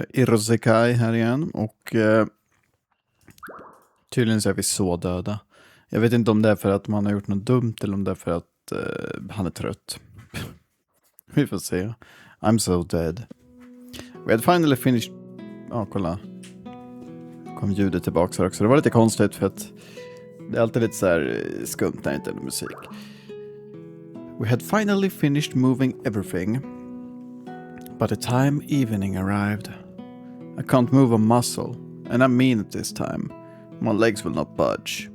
Irosekai här igen och tydligen så är vi så döda. Jag vet inte om det är för att man har gjort något dumt eller om det är för att han är trött. Vi får se. I'm so dead. We had finally finished... kolla. Kom ljudet tillbaka här också. Det var lite konstigt för att det är alltid lite så här skumt när det inte är musik. We had finally finished moving everything. But the time evening arrived. I can't move a muscle, and I mean it this time. My legs will not budge.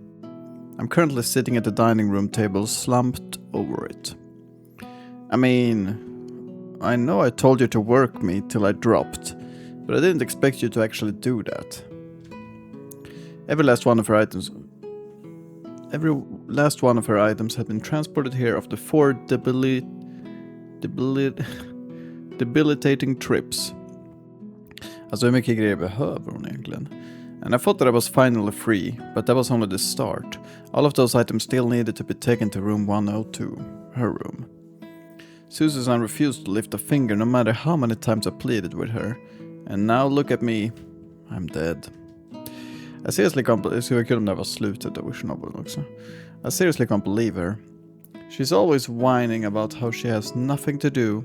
I'm currently sitting at the dining room table, slumped over it. I mean, I know I told you to work me till I dropped, but I didn't expect you to actually do that. Every last one of her items had been transported here after 4 debilitating trips. Alltså hur mycket grejer behöver hon egentligen? And I thought that I was finally free, but that was only the start. All of those items still needed to be taken to room 102, her room. Susan refused to lift a finger no matter how many times I pleaded with her. And now look at me, I'm dead. I seriously can't believe... Det skulle vara kul om det var slutet av Chernobyl också. I seriously can't believe her. She's always whining about how she has nothing to do.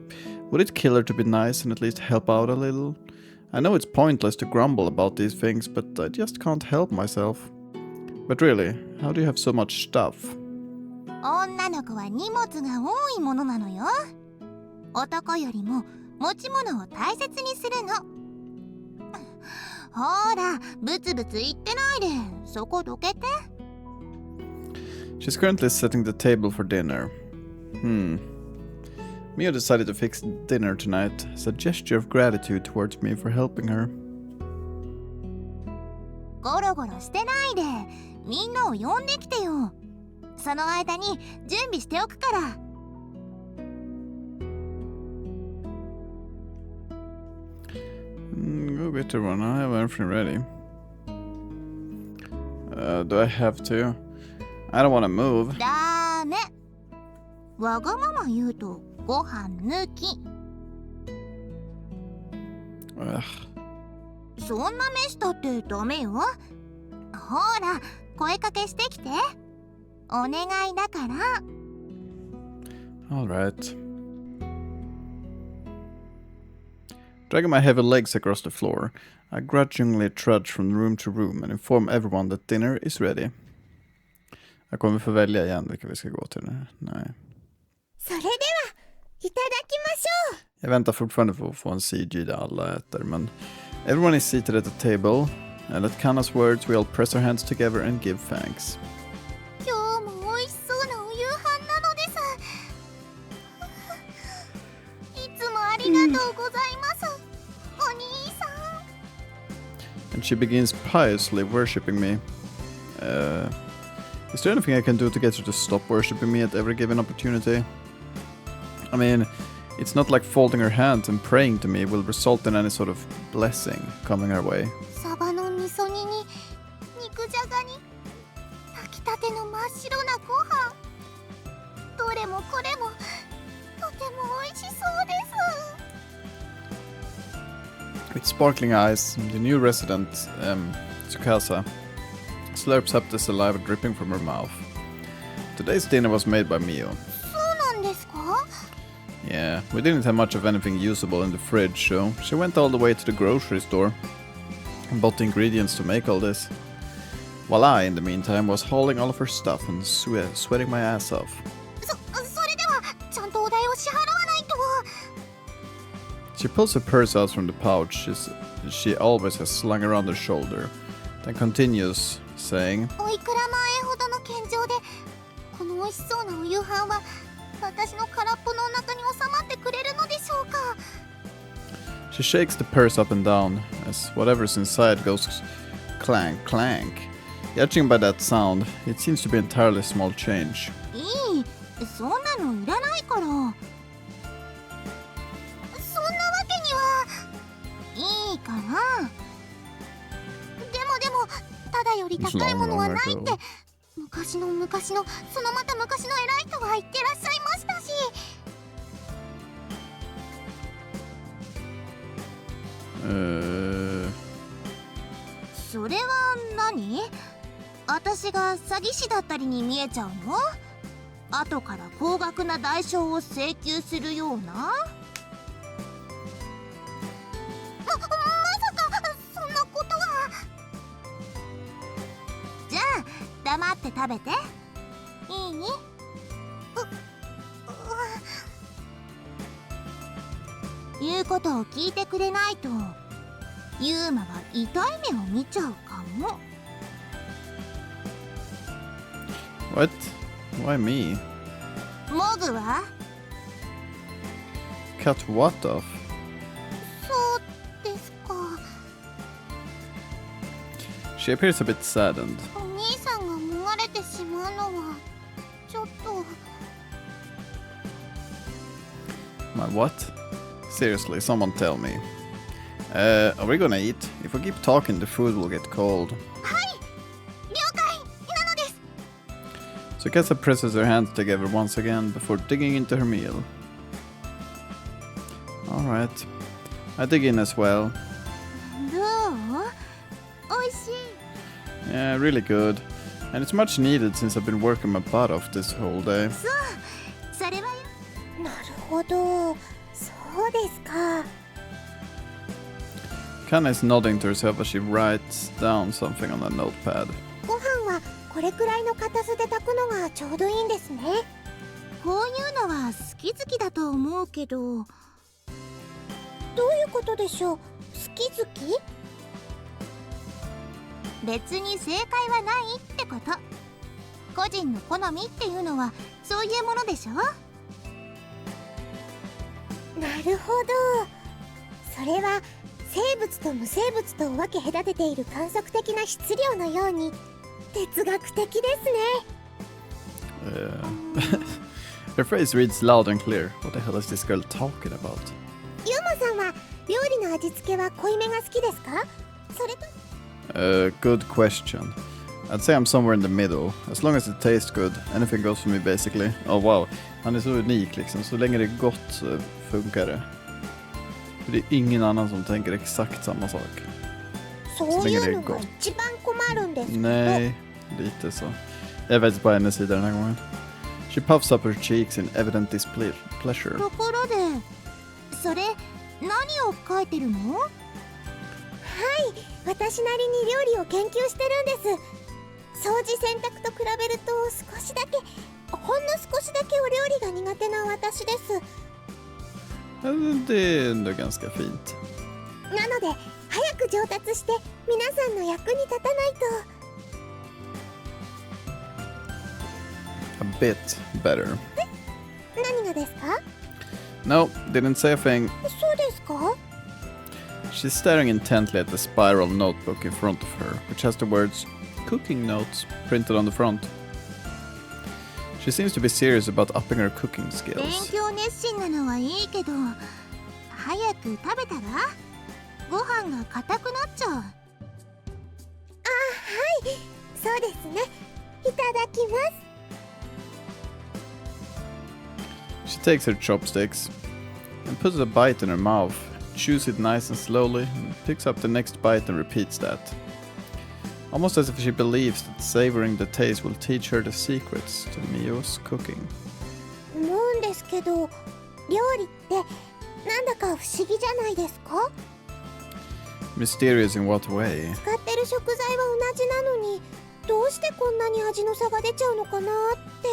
Would it kill her to be nice and at least help out a little? I know it's pointless to grumble about these things, but I just can't help myself. But really, how do you have so much stuff? 女の子は荷物が多いものなのよ。男よりも持ち物を大切にするの。ほら、ブツブツ言ってないで、そこどけて。She's currently setting the table for dinner. Mia decided to fix dinner tonight as a gesture of gratitude towards me for helping her. ゴロゴロしてないで、みんなを呼んできてよ。その間に準備しておくから。Go get to one. I have everything ready. Do I have to? I don't want to move. ダメ。わがまま言うとご飯抜き。そんな目したってダメよ。ほら、声かけしてきて。お願いだから。All right. Dragging my heavy legs across the floor, I grudgingly trudge from room to room and inform everyone that dinner is ready. Jag kommer få välja igen vilka vi ska gå till nu. Nej. Jag väntar fortfarande på att få en CG där alla äter, men everyone is seated at the table, and at Kanna's words we all press our hands together and give thanks. And she begins piously worshipping me. Is there anything I can do to get her to stop worshipping me at every given opportunity? I mean, it's not like folding her hands and praying to me will result in any sort of blessing coming our way. With sparkling eyes, the new resident, Tsukasa, slurps up the saliva dripping from her mouth. Today's dinner was made by Mio. Yeah, we didn't have much of anything usable in the fridge, so she went all the way to the grocery store and bought the ingredients to make all this. While I, in the meantime, was hauling all of her stuff and sweating my ass off. She pulls her purse out from the pouch she always has slung around her shoulder, then continues, saying, She shakes the purse up and down as whatever's inside goes clank, clank. Judging by that sound, it seems to be entirely small change. 私が詐欺師だったりに見えちゃうの？後から高額な代償を請求するような？まさかそんなことは。じゃあ黙って食べていい？言うことを聞いてくれないとユーマが痛い目を見ちゃうかも。What? Why me? モグは？ Cut what off? そうですか。 She appears a bit saddened. お兄さんがもがれてしまうのはちょっと。 My what? Seriously, someone tell me. Are we gonna eat? If we keep talking, the food will get cold. はい、了解なのです。 So Kessa presses her hands together once again before digging into her meal. Alright. I dig in as well. どう？おいしい。 Yeah, really good. And it's much needed since I've been working my butt off this whole day. そう、それはよ。なるほど、そうですか。 Kana is nodding to herself as she writes down something on a notepad. ご飯はこれくらいの硬さで炊くのがちょうどいいんですね。こういうのは好き好きだと思うけど。どういうことでしょう？好き好き？別に正解はないってこと。個人の好みっていうのはそういうものでしょ？なるほど。それは生物と無生物とを分け隔てている観測的な質量のように哲学的ですね。Her face reads loud and clear. What the hell is this girl talking about? ユーマさんは料理の味付けは濃いめが好きですか？それと Good question. I'd say I'm somewhere in the middle. As long as it tastes good, anything goes for me basically. Oh wow, han är så unik liksom. Så länge det är gott så funkar det. För det är ingen annan som tänker exakt samma sak. Så länge det är gott. Nej, lite så. Jag vet på hennes sida den här gången. She puffs up her cheeks in evident displeasure. ところで、それ何を書いてるの？はい、私なりに料理を研究してるんです。掃除洗濯と比べると少しだけ、ほんの少しだけお料理が苦手な私です。 Det är ändå ganska fint. なので早く上達して皆さんの役に立たないと。 A bit better. 何がですか？ No, didn't say a thing. そうですか？ She's staring intently at the spiral notebook in front of her, which has the words cooking notes printed on the front. She seems to be serious about upping her cooking 勉 skills. 強熱心なのはいいけど、早く食べたらご飯が硬くなっちゃう。あ、はい、そうですね。いただきます。 She takes her chopsticks and puts a bite in her mouth, chews it nice and slowly, and picks up the next bite and repeats that. Almost as if she believes that savoring the taste will teach her the secrets to Mio's cooking. 思うんですけど、料理ってなんだか不思議じゃないですか？ Mysterious in what way? 使ってる食材は同じなのに、どうしてこんなに味の差が出ちゃうのかなって。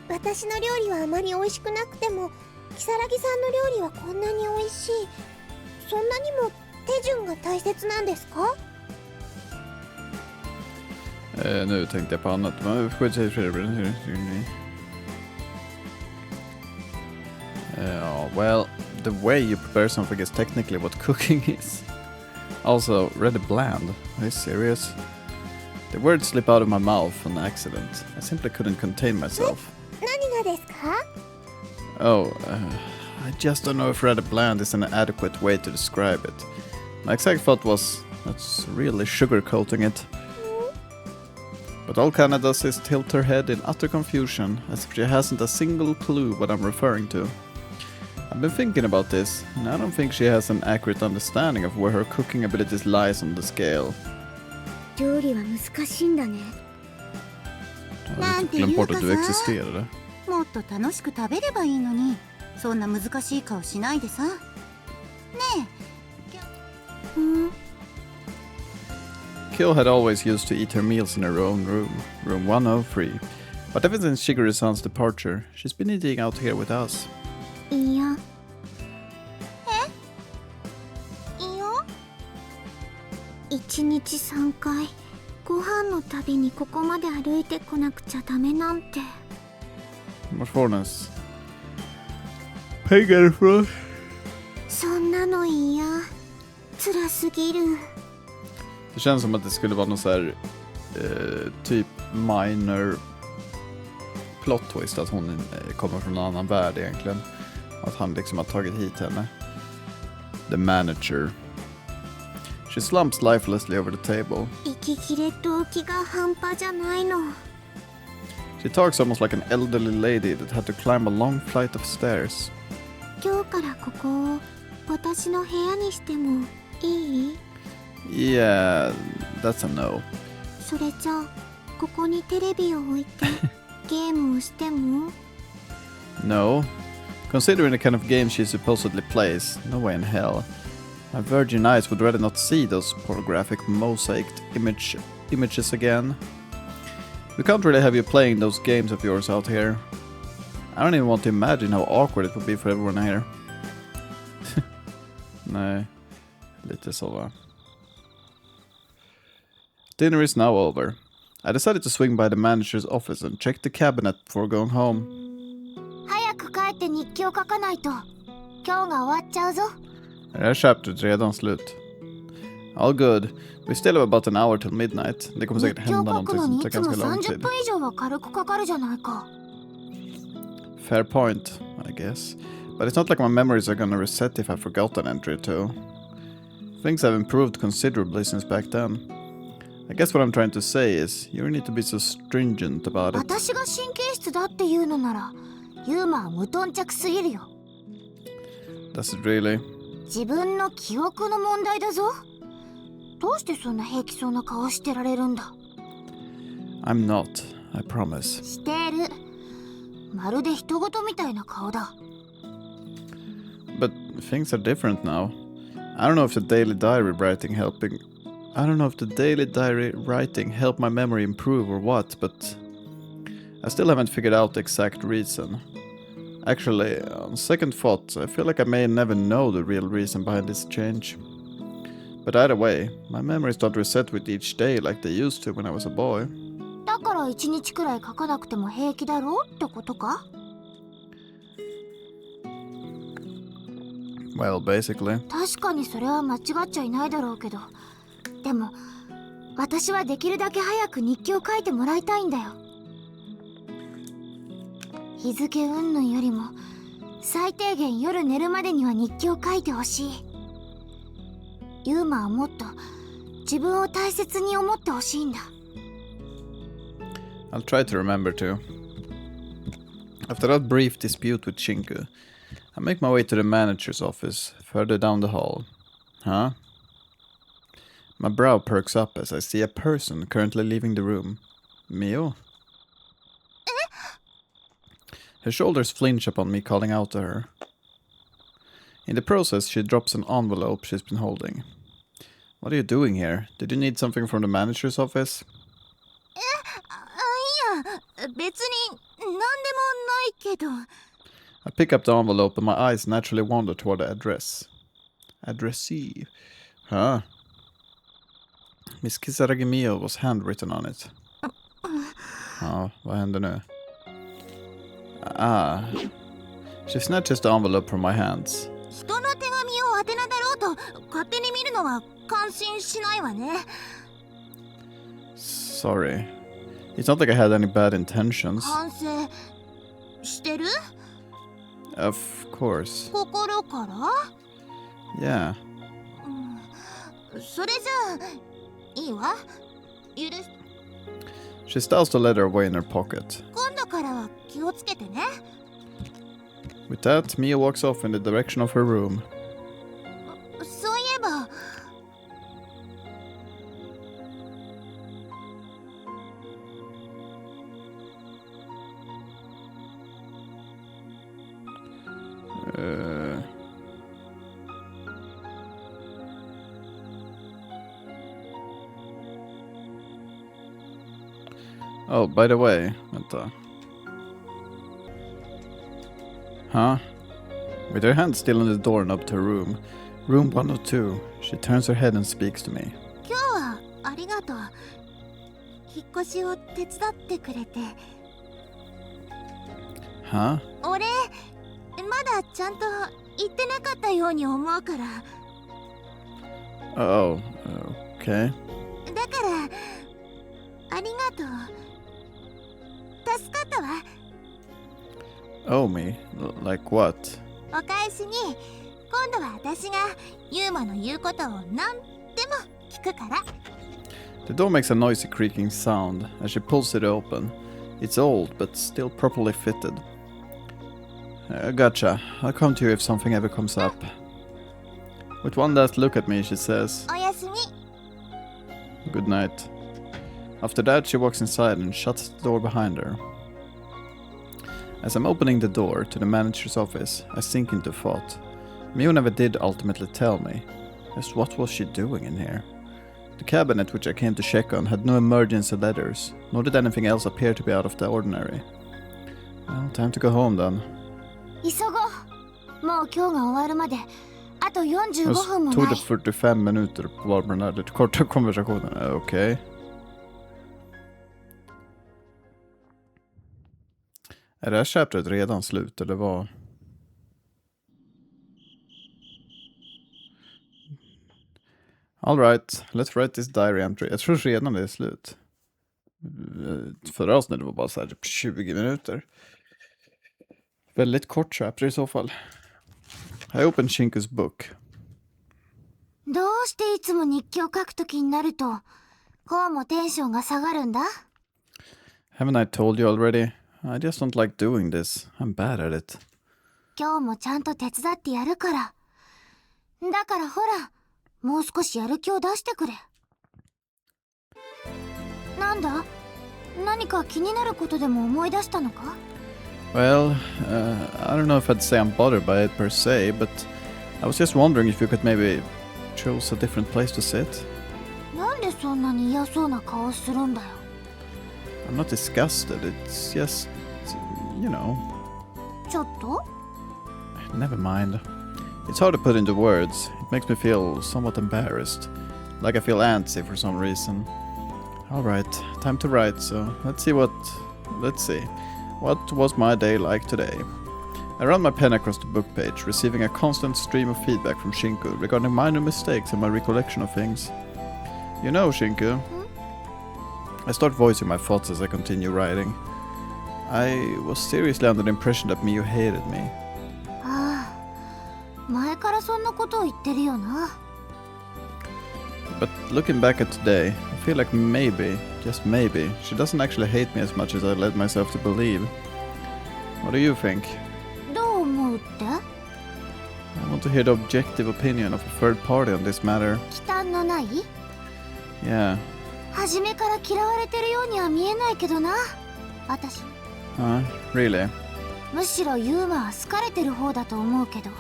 私の料理はあまり美味しくなくても、如月さんの料理はこんなに美味しい。そんなにも手順が大切なんですか？ Nu tänkte jag på annat. Well, the way you prepare something is technically what cooking is. Also, rather bland. Are you serious? The words slip out of my mouth on accident. I simply couldn't contain myself. 何がですか？ Oh, I just don't know if rather bland is an adequate way to describe it. My exact thought was, that's really sugarcoating it. But all Kana does is tilt her head in utter confusion, as if she hasn't a single clue what I'm referring to. I've been thinking about this, and I don't think she has an accurate understanding of where her cooking abilities lies on the scale. 上料理は難しいんだね。 Jag hade glömt bort att du existerade. もっと楽しく食べればいいのに、そんな難しい顔しないでさ。ねえ。Kyo had always used to eat her meals in her own room, room 103. But ever since Shigure-san's departure, she's been eating out here with us. いや。いいよ。1日3回ご飯のたびにここまで歩いてこなくちゃダメなんて。 Vad får hennes pengar ifrån? そんなの嫌。辛すぎる。 Det känns som att det skulle vara någon så här typ minor plot twist, att hon kommer från en annan värld egentligen. Att han liksom har tagit hit henne. The manager. She slumps lifelessly over the table. 息切れ動機が半端じゃないの。 She talks almost like an elderly lady that had to climb a long flight of stairs. 今日からここを私の部屋にしてもいい？ Yeah, that's a no. それじゃあここにテレビを置いてゲームをしても？ No. Considering the kind of game she supposedly plays, no way in hell. My virgin eyes would rather not see those pornographic mosaiced images again. We can't really have you playing those games of yours out here. I don't even want to imagine how awkward it would be for everyone here. Nej, lite så va. Dinner is now over. I decided to swing by the manager's office and check the cabinet before going home. 早く帰って日記を書かないと今日が終わっちゃうぞ。 Det här chapteret redan slut. All good. We still have about an hour till midnight. Det kommer säkert hända någonting som tar ganska lång tid. 30分以上は軽くかかるじゃないか。 Fair point, I guess. But it's not like my memories are gonna reset if I forgot an entry or two. Things have improved considerably since back then. I guess what I'm trying to say is, you don't need to be so stringent about it. 私が神経質だっていうのならユーマは無頓着すぎるよ。 Does it really? 自分の記憶の問題だぞ。どうしてそんな平気そうな顔してられるんだ？ I'm not, I promise. してる。まるで人事みたいな顔だ。 But things are different now. I don't know if the daily diary writing helped my memory improve or what, but I still haven't figured out the exact reason. Actually, on second thought, I feel like I may never know the real reason behind this change. But either way, my memories don't reset with each day like they used to when I was a boy. だから1日くらい書かなくても平気だろうってことか？ Well, basically. 確かにそれは間違っちゃいないだろうけど、でも私はできるだけ早く日記を書いてもらいたいんだよ。日付云々よりも最低限夜寝るまでには日記を書いてほしい。ユーマはもっと自分を大切に思ってほしいんだ。 I'll try to remember to. After that brief dispute with Shinku, I make my way to the manager's office, further down the hall. Huh? My brow perks up as I see a person currently leaving the room. Mio? Her shoulders flinch upon me calling out to her. In the process, she drops an envelope she's been holding. What are you doing here? Did you need something from the manager's office? いや、別に何でもないけど。 I pick up the envelope and my eyes naturally wander toward the address. Addressee. Huh? Miss Kisaragi Mio was handwritten on it. Ja, vad händer nu? Ah. She snatches the envelope from my hands. 人の手紙を宛名だろうと勝手に見るのは感心しないわね。 Sorry. It's not like I had any bad intentions. 反省してる？ Of course. 心から？ Yeah. それじゃあいいわ。許し。 She stows the letter away in her pocket. 今度からは気をつけてね。 With that, Mia walks off in the direction of her room. そういえば。Oh, by the way, vänta. Huh? With her hand still on the doorknob to her room, room 102, she turns her head and speaks to me. 今日はありがとう。引っ越しを手伝ってくれて。Huh? 俺、まだちゃんと言ってなかったように思うから。Oh, okay. だから、ありがとう。助かったわ。Oh, me? Like what? お返しに、今度は私がユーマの言うことを何でも聞くから。The door makes a noisy creaking sound as she pulls it open. It's old, but still properly fitted. Gotcha. I'll come to you if something ever comes up. With one last look at me, she says, おやすみ。 good night. After that, she walks inside and shuts the door behind her. As I'm opening the door to the manager's office, I sink into thought. Mio never did ultimately tell me. Just what was she doing in here? The cabinet which I came to check on had no emergency letters, nor did anything else appear to be out of the ordinary. Well, time to go home then. 急ごう。もう今日が終わるまであと45 Det 分も tog ない det 45 minuter var med den här lite korta konversationen. Okej. Är det här chapteret redan slut eller vad? Alright, let's write this diary entry. Jag tror redan det är slut. Förra avsnittet var bara så här typ 20 minuter. Väldigt kort chapter i så fall. I open Shinku's book. どうしていつも日記を書くときになるとこうもテンションが下がるんだ？ Haven't I told you already? I just don't like doing this. I'm bad at it. 今日もちゃんと手伝ってやるから。だからほら、もう少しやる気を出してくれ。なんだ？何か気になることでも思い出したのか？ Well, I don't know if I'd say I'm bothered by it per se, but I was just wondering if you could maybe choose a different place to sit. なんでそんなに嫌そうな顔するんだよ。I'm not disgusted, it's just, you know. ちょっと？ Never mind. It's hard to put into words. It makes me feel somewhat embarrassed. Like I feel antsy for some reason. Alright, time to write, so let's see. What was my day like today? I run my pen across the book page, receiving a constant stream of feedback from Shinku regarding minor mistakes in my recollection of things. You know, Shinku, I start voicing my thoughts as I continue writing. I was seriously under the impression that Miyu hated me. ああ、前からそんなことを言ってるよな。But looking back at today, I feel like maybe, just maybe, she doesn't actually hate me as much as I led myself to believe. What do you think? どう思うって？ I want to hear the objective opinion of a third party on this matter. 忌憚のない？ Yeah. 初めから嫌われてるようには見えないけどな。私。Really? むしろユーマは好かれてる方だと思うけど。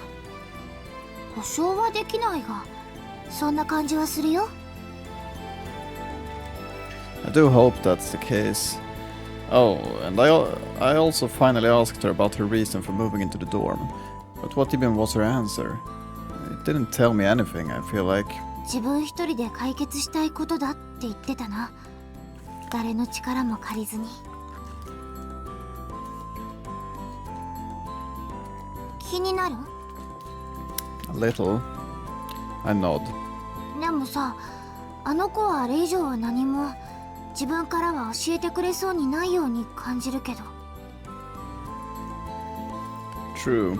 保証はできないが、そんな感じはするよ。I do hope that's the case. Oh, and I also finally asked her about her reason for moving into the dorm. But what even was her answer? It didn't tell me anything, I feel like. 自分一人で解決したいことだって言ってたな。誰の力も借りずに。気になる？ A little. I nod. でもさ、あの子はあれ以上は何も自分からは教えてくれそうにないように感じるけど。True.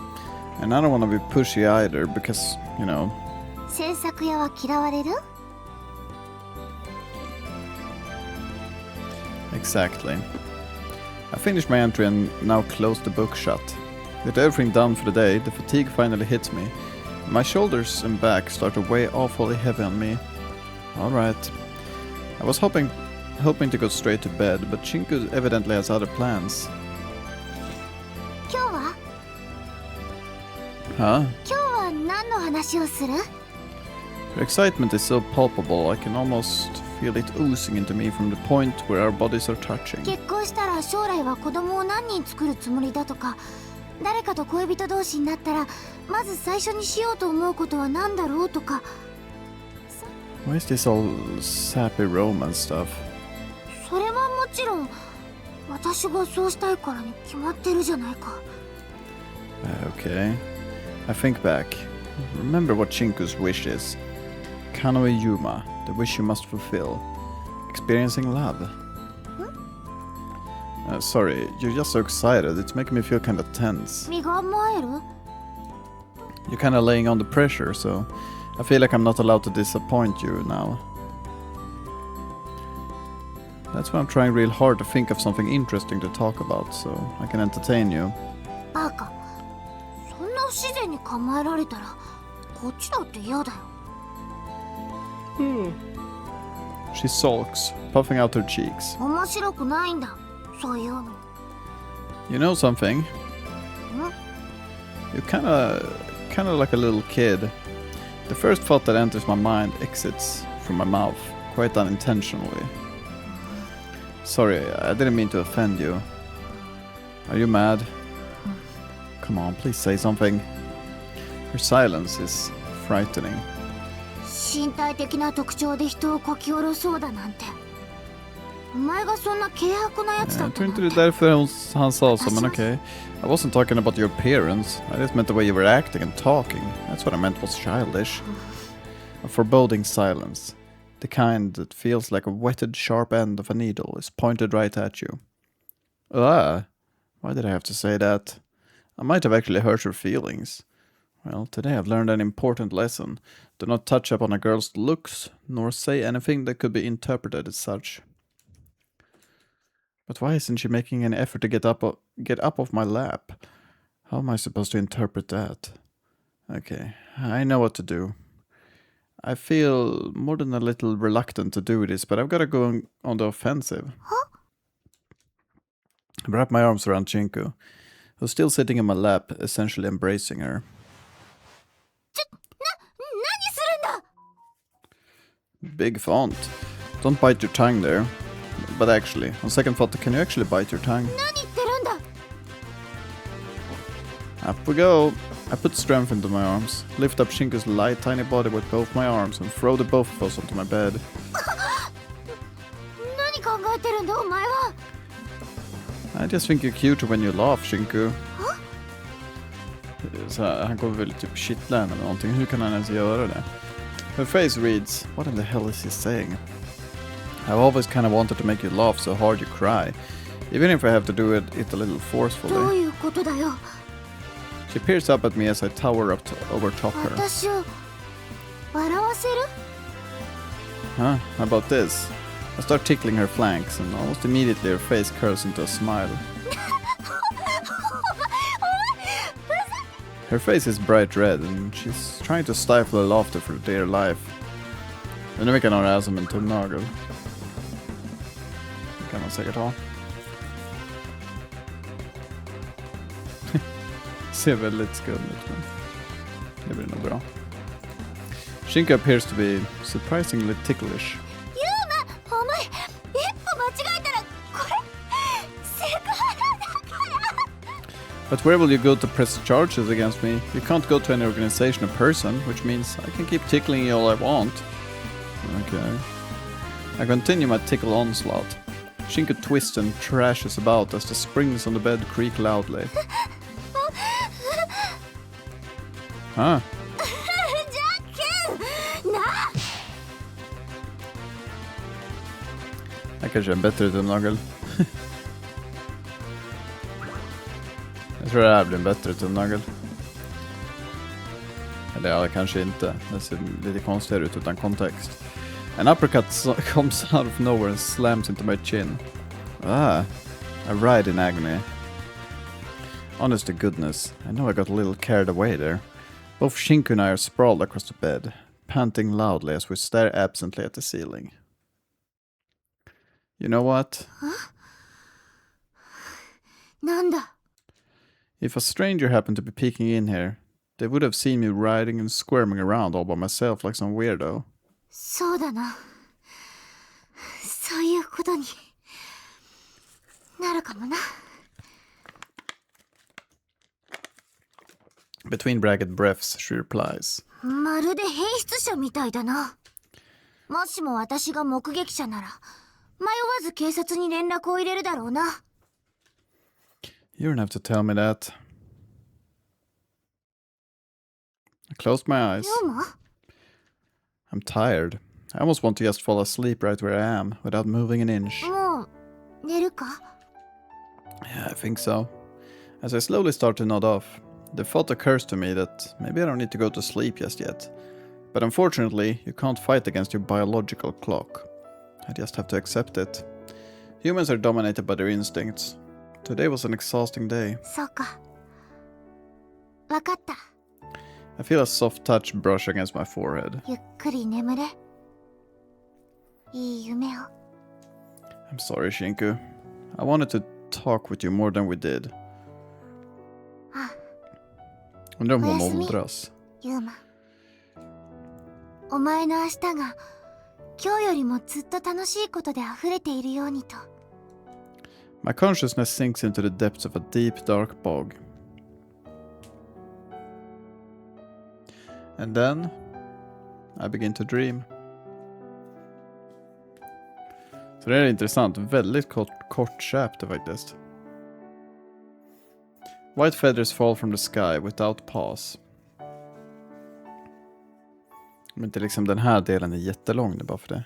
And I don't want to be pushy either because, you know. 制作屋は嫌われる？ Exactly. I finished my entry and now closed the book shut. With everything done for the day, the fatigue finally hits me. My shoulders and back start to weigh awfully heavy on me. Alright. I was hoping to go straight to bed, but Shinku evidently has other plans. 今日は？ Huh? 今日は何の話をする？ Her excitement is so palpable, I can almost feel it oozing into me from the point where our bodies are touching. 結婚したら将来は子供を何人作るつもりだとか、誰かと恋人同士になったらまず最初にしようと思うことは何だろうとか。 Why is this all sappy romance stuff? それはもちろん私がそうしたいからに決まってるじゃないか。 Okay. I think back. Remember what Shinku's wish is. Kanoe Yuma, the wish you must fulfill. Experiencing love. Sorry, you're just so excited. It's making me feel kind of tense. 身構える？ You're kind of laying on the pressure, so I feel like I'm not allowed to disappoint you now. That's why I'm trying real hard to think of something interesting to talk about, so I can entertain you. バカ。そんな不自然に構えられたらこっちだって嫌だよ。 She sulks, puffing out her cheeks. 面白くないんだ。そういうの。 You know something? You're kinda like a little kid. The first thought that enters my mind exits from my mouth, quite unintentionally. Sorry, I didn't mean to offend you. Are you mad? Come on, please say something. Her silence is frightening. 身体的な特徴で人をこき下ろそうだなんて。お前がそんな軽薄なやつだ Jag った tror なん inte て。 det är därför han sa så, men okej. I wasn't talking about your appearance. I just meant the way you were acting and talking. That's what I meant was childish. A foreboding silence. The kind that feels like a whetted sharp end of a needle is pointed right at you. Why did I have to say that? I might have actually hurt her feelings. Well, today I've learned an important lesson. Do not touch upon a girl's looks, nor say anything that could be interpreted as such. But why isn't she making any effort to get up off my lap? How am I supposed to interpret that? Okay, I know what to do. I feel more than a little reluctant to do this, but I've got to go on the offensive. Huh? I wrap my arms around Chinku, who's still sitting in my lap, essentially embracing her. 何するんだ。 Big font. Don't bite your tongue there. But actually, on second thought, can you actually bite your tongue? 何言ってるんだ。 Up we go. I put strength into my arms, lift up Shinku's light, tiny body with both my arms, and throw the both of us onto my bed. 何考えてるんだお前は。 I just think you're cute when you laugh, Shinku. Så här, han kommer väl typ kittla henne eller någonting. Hur kan han ens göra det? Her face reads, what in the hell is he saying? I've always kind of wanted to make you laugh so hard you cry, even if I have to do it a little どう forcefully. いうことだよ。 She peers up at me as I tower up over top her. 私を笑わせる？ Huh? How about this? I start tickling her flanks, and almost immediately her face curls into a smile. Her face is bright red, and she's trying to stifle her laughter for dear life. Undrar vilken har det här som en tumnagel. Det kan man säkert ha. Ser väldigt skum ut, men det blir nog bra. Shinku appears to be surprisingly ticklish. ユーマ、お前一歩間違えたらこれセクハラだから。 But where will you go to press charges against me? You can't go to any organization or person, which means I can keep tickling you all I want. Okay. I continue my tickle onslaught. Shinku twists and trashes about as the springs on the bed creak loudly. Huh? じゃんけんな。 Jag kanske är en bättre tumnagel. Jag tror det här blir en bättre tumnagel. Eller ja, kanske inte. Det ser lite konstigare ut utan kontext. An uppercut comes out of nowhere and slams into my chin. I ride in agony. Honest to goodness, I know I got a little carried away there. Both Shinku and I are sprawled across the bed, panting loudly as we stare absently at the ceiling. You know what? なんだ。 If a stranger happened to be peeking in here, they would have seen me riding and squirming around all by myself like some weirdo. そうだな。そういうことになるかもな。 Between bracket breaths, she replies. まるで変質者みたいだな。もしも私が目撃者なら迷わず警察に連絡を入れるだろうな。 You don't have to tell me that. I closed my eyes. ユーマ I'm tired. I almost want to just fall asleep right where I am without moving an inch. もう寝るか？ Yeah, I think so. As I slowly start to nod off, the thought occurs to me that maybe I don't need to go to sleep just yet. But unfortunately, you can't fight against your biological clock. I just have to accept it. Humans are dominated by their instincts. Today was an exhausting day. そうか。わかった。 I feel a soft touch brush against my forehead. ゆっくり眠れ。いい夢を。 I'm sorry, Shinku. I wanted to talk with you more than we did. あ、 Undrar om hon Vad är åldras. ユーマ。お前の明日が今日よりもずっと楽しいことで溢れているようにと。 My consciousness sinks into the depths of a deep, dark bog. And then I begin to dream. Så det är intressant. Väldigt kort chapter faktiskt. White feathers fall from the sky without pause. Men inte liksom den här delen är jättelång det bara för det.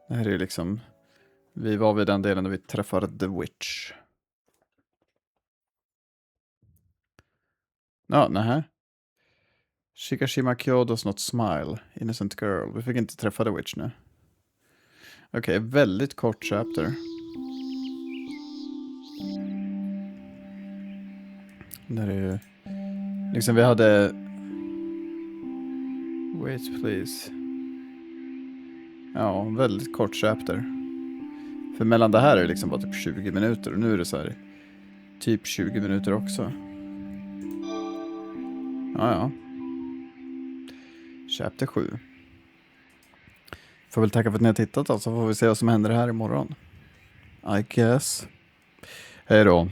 Det här är ju liksom... Vi var vid den delen där vi träffade The Witch. Ja, nähä. Shikashima Kyo does not smile. Innocent girl. Vi fick inte träffa The Witch nu. Okej, väldigt kort chapter. Där är ju... Liksom vi hade... Wait please. Ja, väldigt kort chapter. För mellan det här är det liksom bara typ 20 minuter. Och nu är det så här typ 20 minuter också. Ja. Chapter 7. Får väl tacka för att ni har tittat, alltså får vi se vad som händer här imorgon. I guess. Hej då.